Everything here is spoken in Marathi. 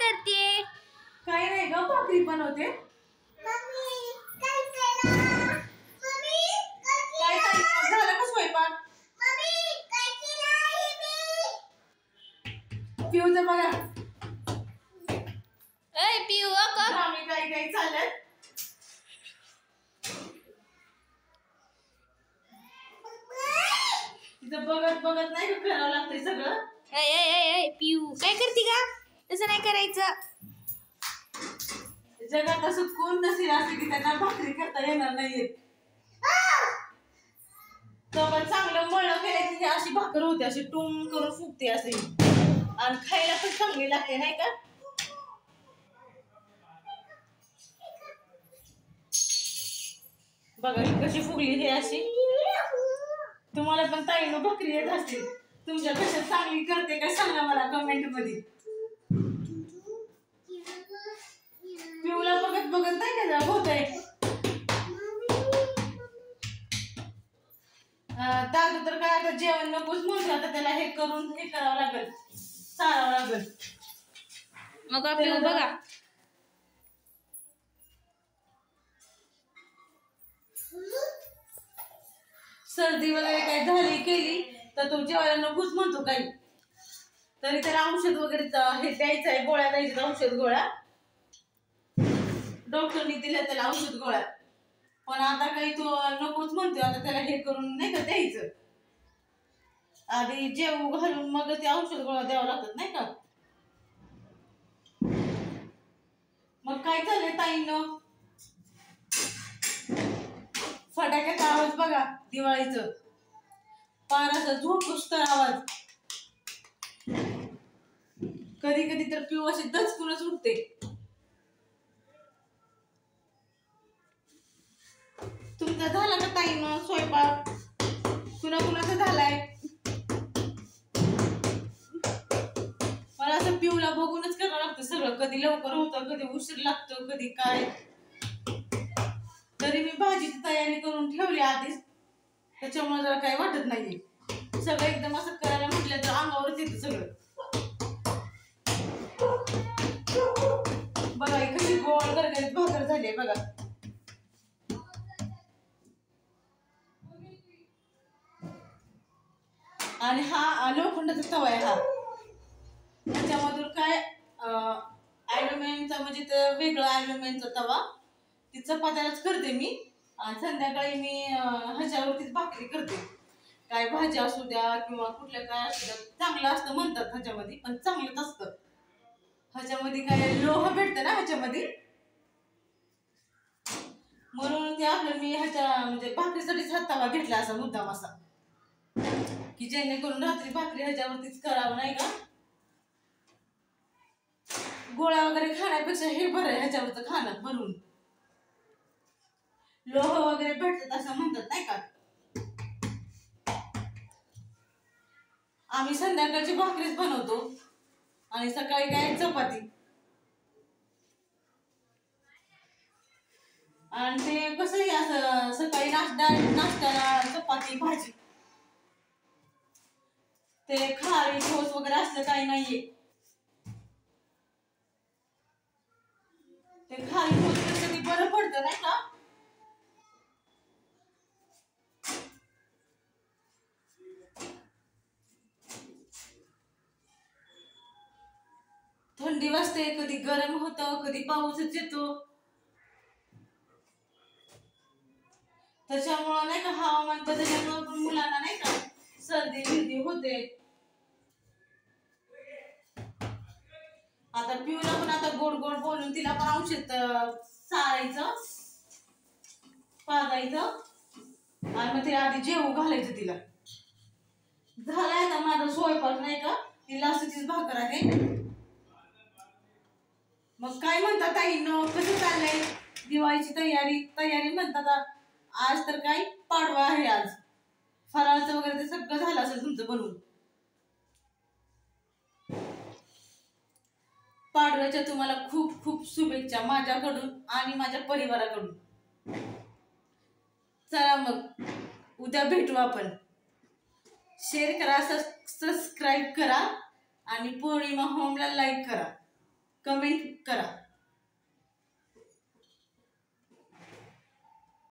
करते? काय नाही ग, भाकरी बनवते. झालं का स्वयंपाक? पिऊचं बघा. ए पिऊ का आम्ही काही काही चालत. तिथं बघत बघत नाही का करावं लागतंय सगळं. ए ए ए ए पिऊ काय करते का? तसं नाही करायचं. जगात असं कोण नसेल असं की त्यांना भाकरी करता येणार नाहीये. तेव्हा चांगलं मळलं केलं की अशी भाकर होते, अशी टुम करून फुगते असे, आणि खायला पण चांगली लागते नाही का. बघा कशी फुगली हे अशी. तुम्हाला पण ताईनं भाकरी येत असते, तुमच्या कशा चांगली करते काय सांगा मला कमेंट मध्ये. पिऊला बघत बघत नाही का होत आहे. दादू तर काय आता जेवण नकोच म्हणतो, आता त्याला हे करून हे करावं लागेल, चालावं लागेल. मग पिऊ बघा सर्दी वगैरे काही झाली केली तर तो जेवायला नकोच म्हणतो काही. तरी त्याला औषध वगैरे हे द्यायचं आहे, गोळ्या द्यायच्या, औषध गोळ्या डॉक्टरनी दिल्या त्याला औषध गोळ्या. पण आता काही तो नकोच म्हणतोय, आता त्याला हे करून नाही का द्यायचं. आधी जेवू घालून मग ते औषध गोळ्या द्यावं लागतात नाही का. मग काय झालंय ताईनं, फटाक्याचा आवाज बघा दिवाळीचं, पार असं झोपूस तर आवाज. कधी कधी तर पिऊ अशी दचकूनच उठते. तुमचा झाला का ताईनं स्वयंपाक? कुणाचा झालाय? मला असं पिऊला बघूनच करावं लागतं सगळं, कधी लवकर होतं, कधी उशीर लागतो, कधी काय. तरी मी भाजीची तयारी करून ठेवली आधीच, त्याच्यामुळे जरा काही वाटत नाहीये. सगळं एकदम असं करायला म्हटलं तर अंगावरच येतं सगळं. बघा कशी गोळ गरगरीत भाकर झाली बघा. आणि हा लोखंडाचा तवा आहे हा. त्याच्यामधून काय ॲल्युमिनियमचा, म्हणजे ते वेगळा ॲल्युमिनियमचा तवा. ती चपात्यालाच करते मी, आणि संध्याकाळी मी ह्याच्यावरतीच भाकरी करते. काय भाजी असू द्या किंवा कुठल्या काय असू द्या, चांगलं असतं म्हणतात ह्याच्यामध्ये, पण चांगलंच असतं. ह्याच्यामध्ये काय लोह भेटतं ना ह्याच्यामध्ये, म्हणून ते आपलं मी ह्याच्या म्हणजे भाकरीसाठीच हा तवा घेतला असा मुद्दाम असा, की जेणेकरून रात्री भाकरी ह्याच्यावरतीच करावं नाही का. गोळ्या वगैरे खाण्यापेक्षा हे बरं आहे ह्याच्यावरचं खाणं भरून. लोह वगैरे भेटतात असं म्हणतात नाही का. आम्ही संध्याकाळची भाकरीच बनवतो आणि सकाळी काय चपाती. आणि ते कसंही असं सकाळी नाश्त्याला चपाती भाजी, ते खारी ठोस वगैरे असलं काही नाहीये. ते खारी ठोस कधी बरं पडतं नाही का. थंडी वाजते, कधी गरम होतं, कधी पाऊसच येतो. त्याच्यामुळं नाही का हवामान बदलल्यामुळे पण मुलांना नाही का सर्दी बिर्दी होते. आता पिऊला पण आता गोड गोड बोलून तिला पण औषध चारायचं, पाजायचं, आणि मग तिला आधी जेवू घालायचं. तिला झालाय आता माझा स्वयंपाक नाही का, तिला असंचीच भाकर आहे. मग काय म्हणतात ताईंनो, कसं चाललंय दिवाळीची तयारी म्हणतात. आज तर काय पाडवा आहे, आज फराळाचं वगैरे ते सगळं झालं असेल तुमचं बनवून. पाडव्याच्या तुम्हाला खूप खूप शुभेच्छा माझ्याकडून आणि माझ्या परिवाराकडून. चला मग उद्या भेटू आपण. शेअर करा, सबस्क्राईब करा, आणि पौर्णिमा होमला लाईक करा. कमेंट करा.